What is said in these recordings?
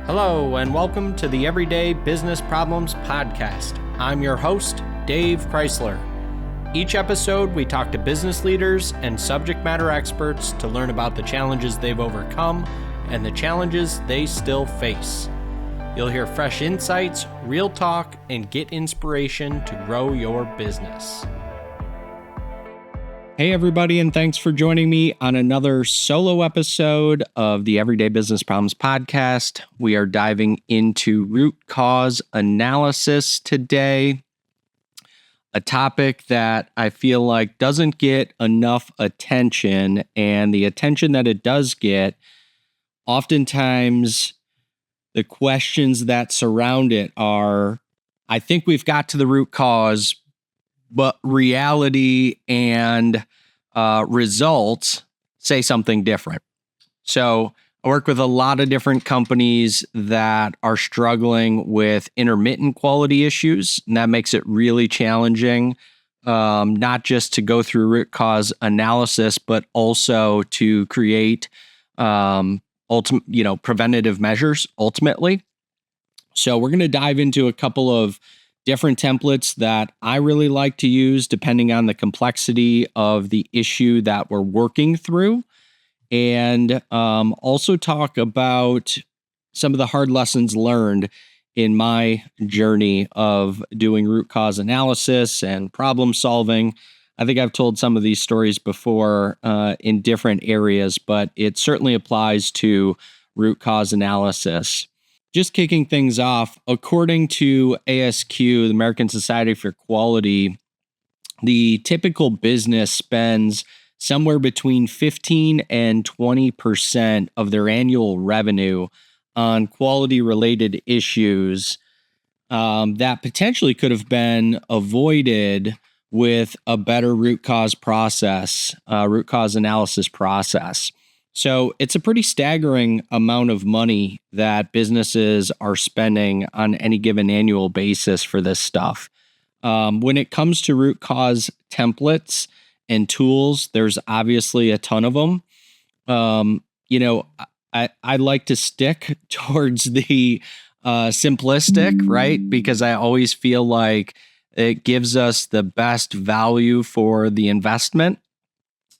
Hello, and welcome to the Everyday Business Problems Podcast. I'm your host, Dave Crysler. Each episode, we talk to business leaders and subject matter experts to learn about the challenges they've overcome and the challenges they still face. You'll hear fresh insights, real talk, and get inspiration to grow your business. Hey everybody, and thanks for joining me on another solo episode of the Everyday Business Problems Podcast. We are diving into root cause analysis today, a topic that I feel like doesn't get enough attention, and the attention that it does get, oftentimes the questions that surround it are, I think we've got to the root cause, but reality and results say something different. So I work with a lot of different companies that are struggling with intermittent quality issues, and that makes it really challenging, not just to go through root cause analysis, but also to create preventative measures ultimately. So we're going to dive into a couple of different templates that I really like to use depending on the complexity of the issue that we're working through, and also talk about some of the hard lessons learned in my journey of doing root cause analysis and problem solving. I think I've told some of these stories before in different areas, but it certainly applies to root cause analysis. Just kicking things off, according to ASQ, the American Society for Quality, the typical business spends somewhere between 15 and 20% of their annual revenue on quality-related issues that potentially could have been avoided with a better root cause analysis process. So it's a pretty staggering amount of money that businesses are spending on any given annual basis for this stuff. When it comes to root cause templates and tools, there's obviously a ton of them. I like to stick towards the simplistic, right? Because I always feel like it gives us the best value for the investment.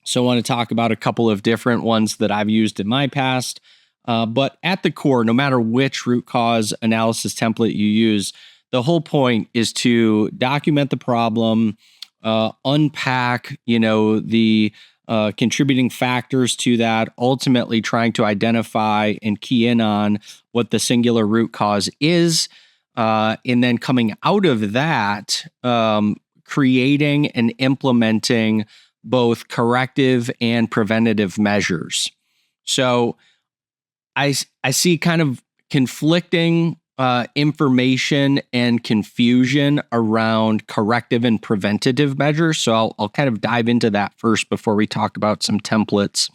So I want to talk about a couple of different ones that I've used in my past. But at the core, no matter which root cause analysis template you use, the whole point is to document the problem, unpack, the contributing factors to that, ultimately trying to identify and key in on what the singular root cause is, and then coming out of that, creating and implementing both corrective and preventative measures. So I see kind of conflicting information and confusion around corrective and preventative measures. So I'll kind of dive into that first before we talk about some templates.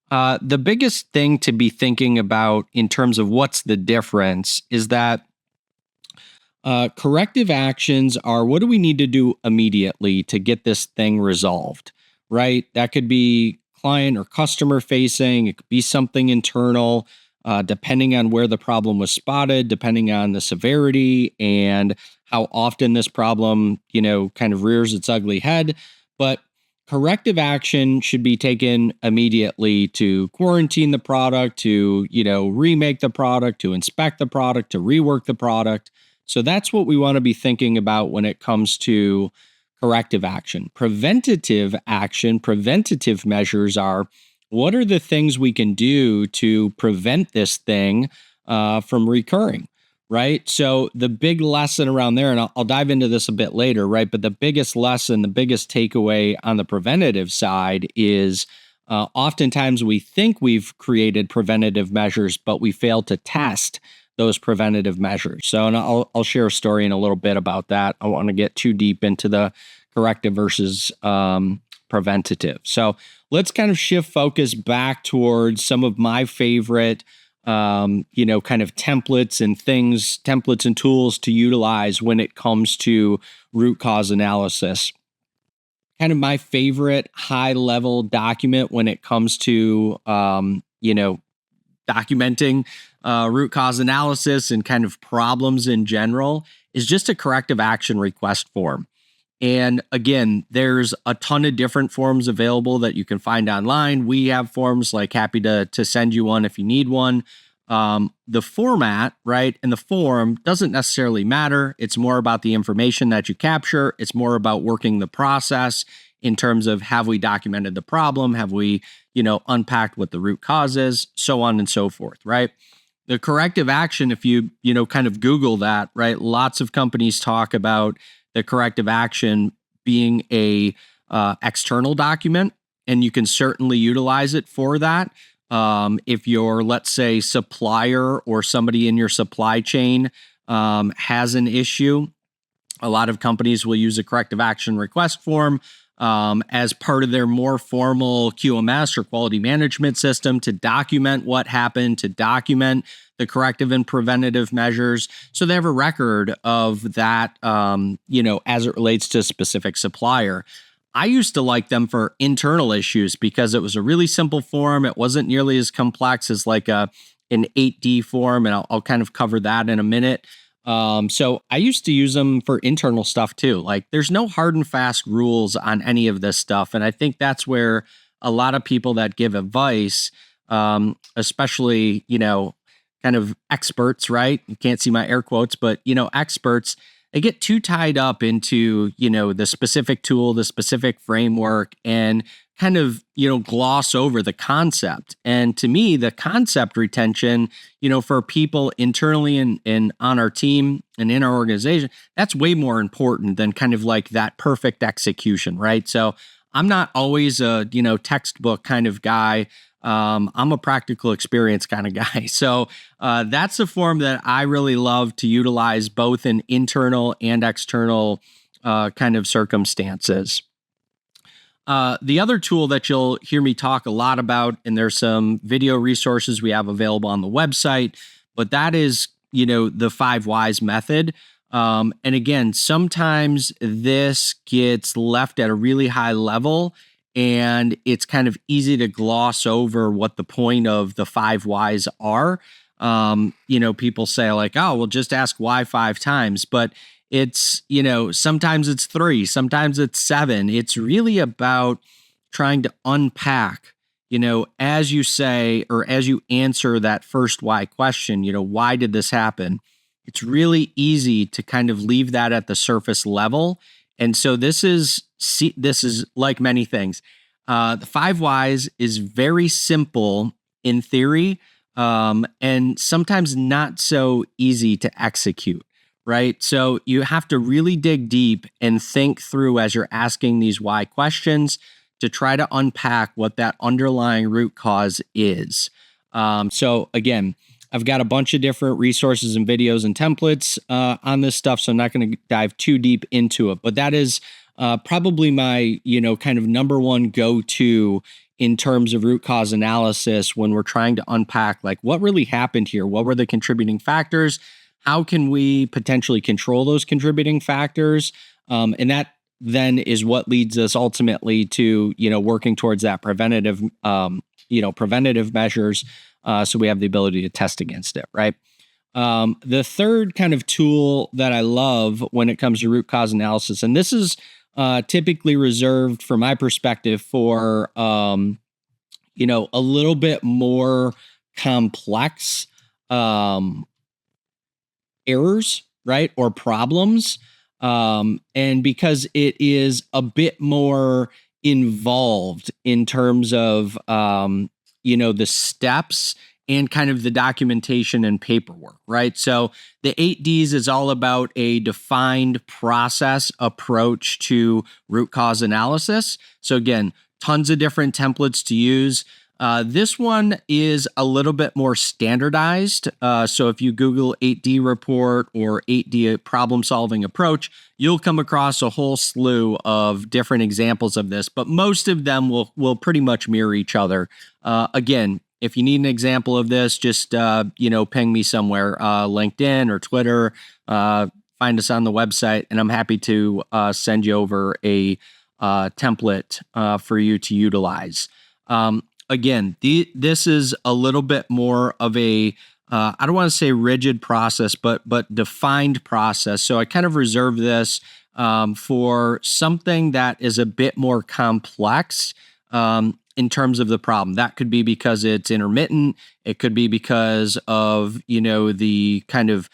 The biggest thing to be thinking about in terms of what's the difference is that corrective actions are, what do we need to do immediately to get this thing resolved, right? That could be client or customer facing. It could be something internal, depending on where the problem was spotted, depending on the severity and how often this problem, kind of rears its ugly head. But corrective action should be taken immediately to quarantine the product, to, remake the product, to inspect the product, to rework the product. So that's what we want to be thinking about when it comes to corrective action. Preventative action, preventative measures are, what are the things we can do to prevent this thing from recurring, right? So the big lesson around there, and I'll dive into this a bit later, right? But the biggest lesson, the biggest takeaway on the preventative side is oftentimes we think we've created preventative measures, but we fail to test those preventative measures. So, and I'll share a story in a little bit about that. I don't want to get too deep into the corrective versus preventative. So let's kind of shift focus back towards some of my favorite, kind of templates and tools to utilize when it comes to root cause analysis. Kind of my favorite high level document when it comes to, documenting root cause analysis and kind of problems in general is just a corrective action request form. And again, there's a ton of different forms available that you can find online. We have forms, like happy to send you one if you need one. The format, right, and the form doesn't necessarily matter. It's more about the information that you capture. It's more about working the process in terms of, have we documented the problem? Have we, unpacked what the root cause is, so on and so forth, right? The corrective action, if you, kind of Google that, right, lots of companies talk about the corrective action being a external document, and you can certainly utilize it for that. If your, let's say, supplier or somebody in your supply chain has an issue, a lot of companies will use a corrective action request form as part of their more formal QMS or quality management system to document what happened, to document the corrective and preventative measures. So they have a record of that, as it relates to a specific supplier. I used to like them for internal issues because it was a really simple form. It wasn't nearly as complex as like an 8D form, and I'll kind of cover that in a minute. So I used to use them for internal stuff too. Like, there's no hard and fast rules on any of this stuff. And I think that's where a lot of people that give advice, especially, kind of experts, right? You can't see my air quotes, but, experts, they get too tied up into, the specific tool, the specific framework, and kind of, gloss over the concept. And to me, the concept retention, for people internally and on our team and in our organization, that's way more important than kind of like that perfect execution, right? So I'm not always a, textbook kind of guy. I'm a practical experience kind of guy. So that's a form that I really love to utilize both in internal and external kind of circumstances. The other tool that you'll hear me talk a lot about, and there's some video resources we have available on the website, but that is, the 5 whys method. And again, sometimes this gets left at a really high level, and it's kind of easy to gloss over what the point of the 5 whys are. People say like, oh, well, just ask why 5 times, but it's, sometimes it's 3, sometimes it's 7. It's really about trying to unpack, as you say, or as you answer that first why question, why did this happen? It's really easy to kind of leave that at the surface level. And so this is like many things. The 5 whys is very simple in theory, and sometimes not so easy to execute. Right? So you have to really dig deep and think through as you're asking these why questions to try to unpack what that underlying root cause is. So again, I've got a bunch of different resources and videos and templates on this stuff, so I'm not going to dive too deep into it, but that is probably my, kind of number one go-to in terms of root cause analysis when we're trying to unpack like what really happened here, what were the contributing factors, how can we potentially control those contributing factors? And that then is what leads us ultimately to, working towards that preventative measures. So we have the ability to test against it, right? The third kind of tool that I love when it comes to root cause analysis, and this is typically reserved from my perspective for, a little bit more complex, errors, right? Or problems. And because it is a bit more involved in terms of, the steps and kind of the documentation and paperwork, right? So the 8Ds is all about a defined process approach to root cause analysis. So again, tons of different templates to use. This one is a little bit more standardized. So if you Google 8D report or 8D problem solving approach, you'll come across a whole slew of different examples of this, but most of them will pretty much mirror each other. Again, if you need an example of this, just, ping me somewhere, LinkedIn or Twitter, find us on the website, and I'm happy to send you over a template for you to utilize. again, this is a little bit more of a I don't want to say rigid process, but defined process. So I kind of reserve this for something that is a bit more complex in terms of the problem. That could be because it's intermittent. It could be because of the kind of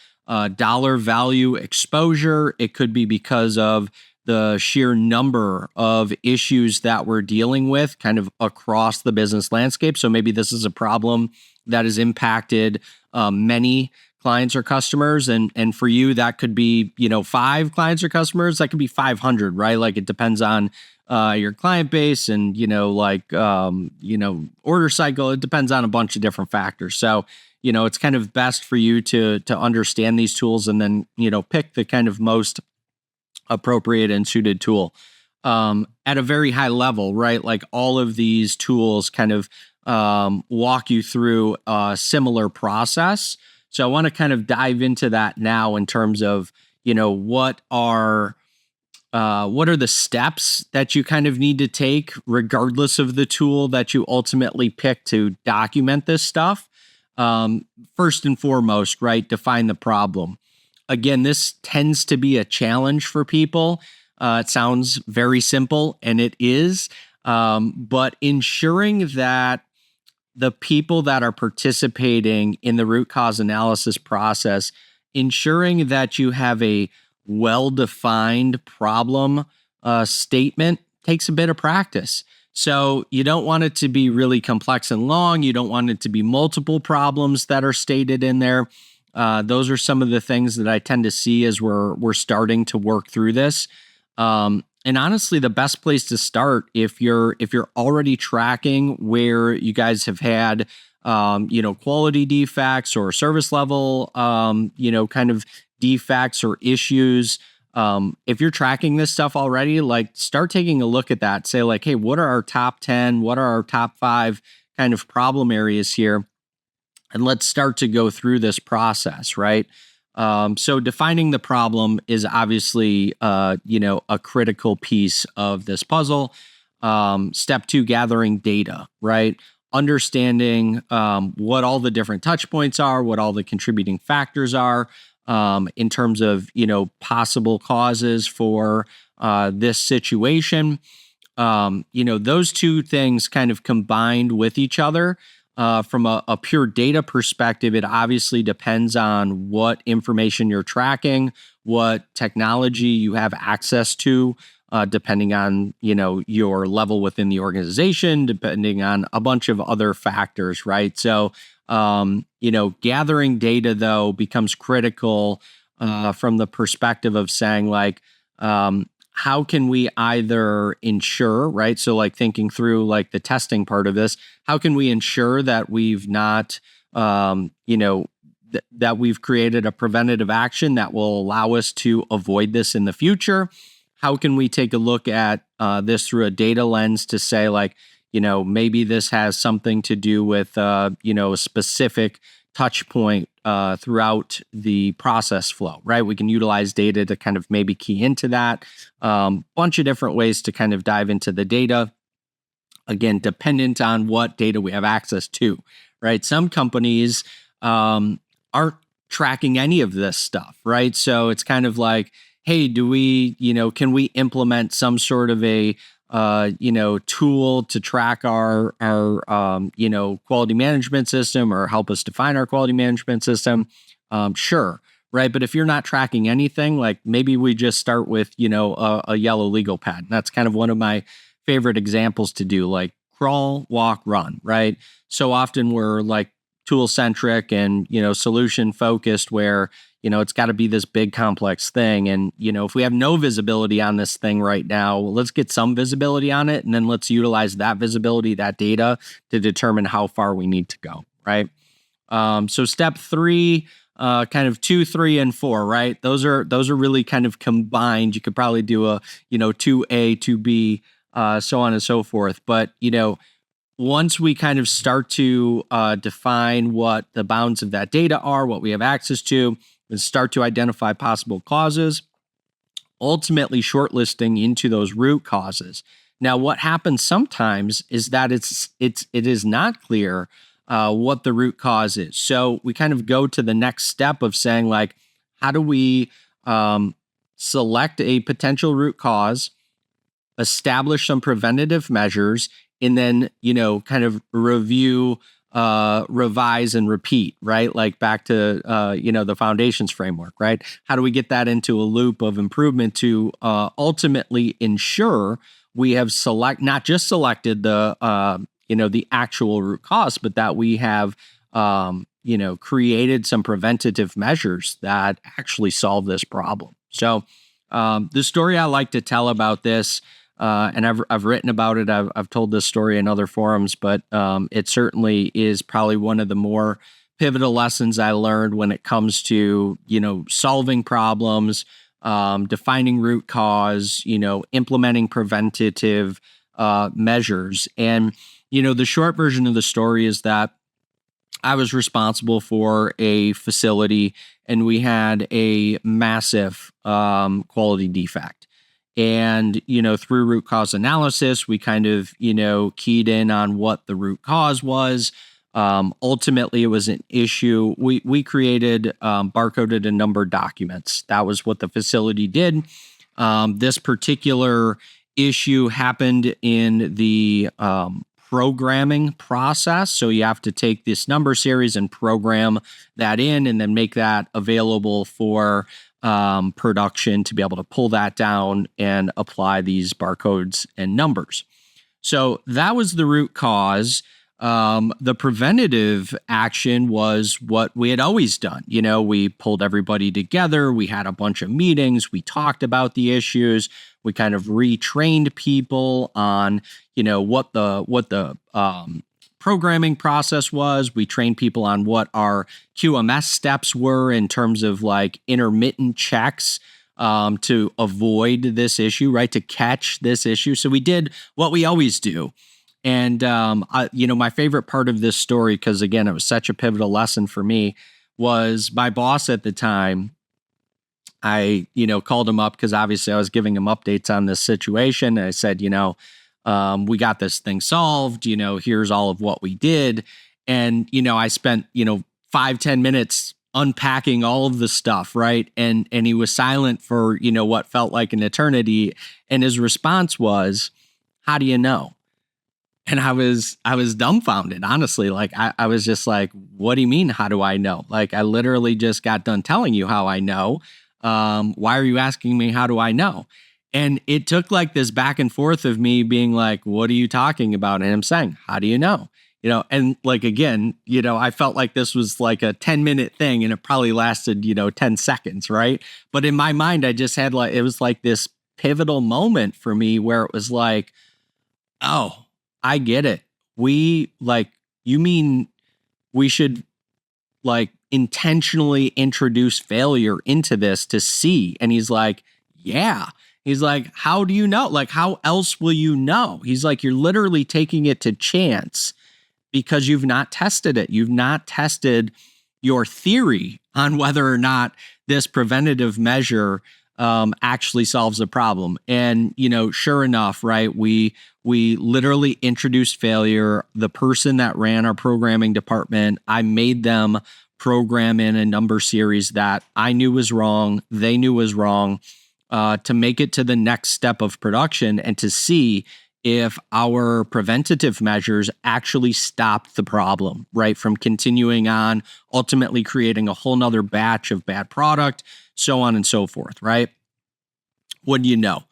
dollar value exposure. It could be because of the sheer number of issues that we're dealing with kind of across the business landscape. So maybe this is a problem that has impacted many clients or customers. And for you, that could be, 5 clients or customers. That could be 500, right? Like it depends on your client base and, order cycle. It depends on a bunch of different factors. So, it's kind of best for you to understand these tools and then, pick the kind of most appropriate and suited tool at a very high level, right? Like all of these tools kind of walk you through a similar process. So I want to kind of dive into that now in terms of, what are the steps that you kind of need to take regardless of the tool that you ultimately pick to document this stuff. First and foremost, right? Define the problem. Again, this tends to be a challenge for people. It sounds very simple, and it is, but ensuring that the people that are participating in the root cause analysis process, ensuring that you have a well-defined problem statement takes a bit of practice. So you don't want it to be really complex and long. You don't want it to be multiple problems that are stated in there. Those are some of the things that I tend to see as we're starting to work through this. And honestly, the best place to start, if you're already tracking where you guys have had, quality defects or service level, kind of defects or issues. If you're tracking this stuff already, like start taking a look at that. Say like, hey, what are our top 10? What are our top 5 kind of problem areas here? And let's start to go through this process, right? So defining the problem is obviously, a critical piece of this puzzle. Step 2, gathering data, right? Understanding what all the different touch points are, what all the contributing factors are in terms of, possible causes for this situation. Those two things kind of combined with each other. From a pure data perspective, it obviously depends on what information you're tracking, what technology you have access to, depending on, your level within the organization, depending on a bunch of other factors, right? So, gathering data, though, becomes critical from the perspective of saying, like, how can we either ensure, right? So like thinking through like the testing part of this, how can we ensure that we've not, that we've created a preventative action that will allow us to avoid this in the future? How can we take a look at this through a data lens to say like, maybe this has something to do with, a specific touch point throughout the process flow, right? We can utilize data to kind of maybe key into that. Bunch of different ways to kind of dive into the data. Again, dependent on what data we have access to, right? Some companies aren't tracking any of this stuff, right? So it's kind of like, hey, do we, can we implement some sort of a tool to track our quality management system or help us define our quality management system? Sure. Right. But if you're not tracking anything, like maybe we just start with, a yellow legal pad. And that's kind of one of my favorite examples to do, like crawl, walk, run, right? So often we're like tool centric and, solution focused where, it's got to be this big complex thing. And, if we have no visibility on this thing right now, let's get some visibility on it. And then let's utilize that visibility, that data to determine how far we need to go. Right. So step 3, kind of 2, 3, and 4, right? Those are really kind of combined. You could probably do a, 2A, 2B, so on and so forth. But, once we kind of start to define what the bounds of that data are, what we have access to, and start to identify possible causes, ultimately shortlisting into those root causes. Now, what happens sometimes is that it is not clear what the root cause is. So we kind of go to the next step of saying, like, how do we um, select a potential root cause, establish some preventative measures, and then, kind of review, revise, and repeat, right? Like back to, the foundations framework, right? How do we get that into a loop of improvement to ultimately ensure we have not just selected the actual root cause, but that we have, created some preventative measures that actually solve this problem. So, the story I like to tell about this, and I've written about it. I've told this story in other forums, but it certainly is probably one of the more pivotal lessons I learned when it comes to solving problems, defining root cause, implementing preventative measures. And the short version of the story is that I was responsible for a facility, and we had a massive quality defect. And, through root cause analysis, we kind of, keyed in on what the root cause was. Ultimately, it was an issue. We created barcoded and numbered documents. That was what the facility did. This particular issue happened in the programming process. So you have to take this number series and program that in, and then make that available for production to be able to pull that down and apply these barcodes and numbers. So that was the root cause. The preventative action was what we had always done. We pulled everybody together. We had a bunch of meetings. We talked about the issues. We kind of retrained people on, what the programming process was. We trained people on what our QMS steps were in terms of like intermittent checks to avoid this issue, right? To catch this issue. So we did what we always do. And, my favorite part of this story, because again, it was such a pivotal lesson for me, was my boss at the time. I, called him up because obviously I was giving him updates on this situation. And I said, we got this thing solved, here's all of what we did. And, I spent, 5-10 minutes unpacking all of the stuff. Right. And he was silent for, what felt like an eternity. And his response was, "How do you know?" And I was dumbfounded, honestly. Like, I was just like, what do you mean? How do I know? Like, I literally just got done telling you how I know. Why are you asking me? How do I know? And it took like this back and forth of me being like, what are you talking about? And him saying, how do you know? And like, again, I felt like this was like a 10-minute thing, and it probably lasted, 10 seconds. Right. But in my mind, I just had it was like this pivotal moment for me where it was like, oh, I get it. You mean we should like intentionally introduce failure into this to see? And he's like, yeah. He's like, how do you know? Like, how else will you know? He's like, you're literally taking it to chance because you've not tested it. You've not tested your theory on whether or not this preventative measure actually solves a problem. And, sure enough, right, we literally introduced failure. The person that ran our programming department, I made them program in a number series that I knew was wrong, they knew was wrong, to make it to the next step of production and to see if our preventative measures actually stopped the problem, right, from continuing on, ultimately creating a whole nother batch of bad product, so on and so forth, right? What do you know?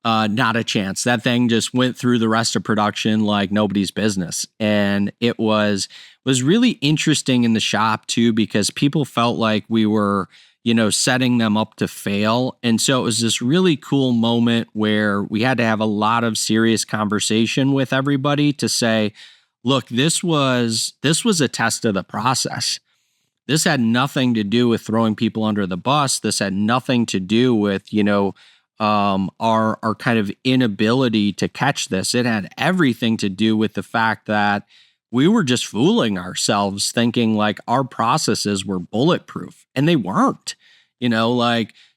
Not a chance. That thing just went through the rest of production like nobody's business. And it was really interesting in the shop too, because people felt like we were, setting them up to fail. And so it was this really cool moment where we had to have a lot of serious conversation with everybody to say, look, this was a test of the process. This had nothing to do with throwing people under the bus. This had nothing to do with, our kind of inability to catch this. It had everything to do with the fact that we were just fooling ourselves thinking like our processes were bulletproof, and they weren't.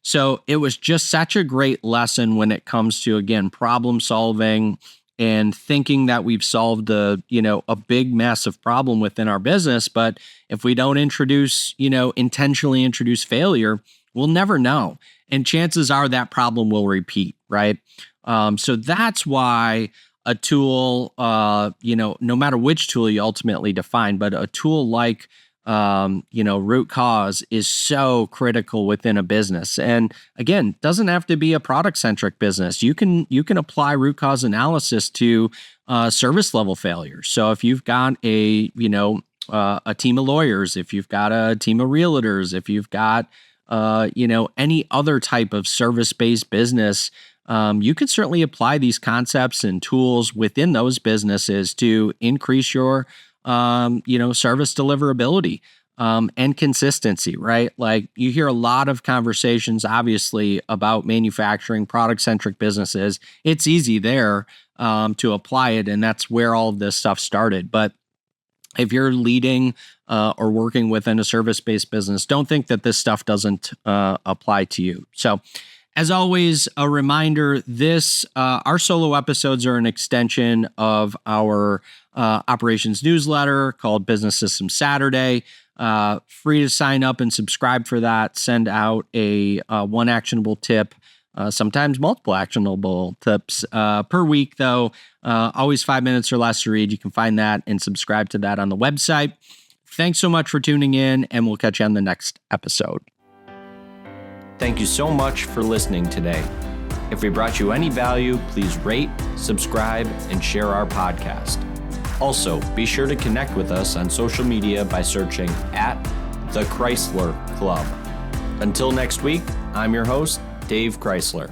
So it was just such a great lesson when it comes to, again, problem solving and thinking that we've solved a big, massive problem within our business. But if we don't intentionally introduce failure, we'll never know. And chances are that problem will repeat, right? So that's why a tool, no matter which tool you ultimately define, but a tool like root cause is so critical within a business. And again, doesn't have to be a product-centric business. You can apply root cause analysis to service level failures. So if you've got a team of lawyers, if you've got a team of realtors, if you've got any other type of service-based business, you could certainly apply these concepts and tools within those businesses to increase your service deliverability, and consistency, right? Like you hear a lot of conversations, obviously, about manufacturing product-centric businesses. It's easy there, to apply it. And that's where all of this stuff started. But if you're leading, or working within a service-based business, don't think that this stuff doesn't, apply to you. So, as always, a reminder, our solo episodes are an extension of our operations newsletter called Business Systems Saturday. Free to sign up and subscribe for that. Send out a one actionable tip, sometimes multiple actionable tips per week, though. Always 5 minutes or less to read. You can find that and subscribe to that on the website. Thanks so much for tuning in, and we'll catch you on the next episode. Thank you so much for listening today. If we brought you any value, please rate, subscribe, and share our podcast. Also, be sure to connect with us on social media by searching @The Crysler Club. Until next week, I'm your host, Dave Crysler.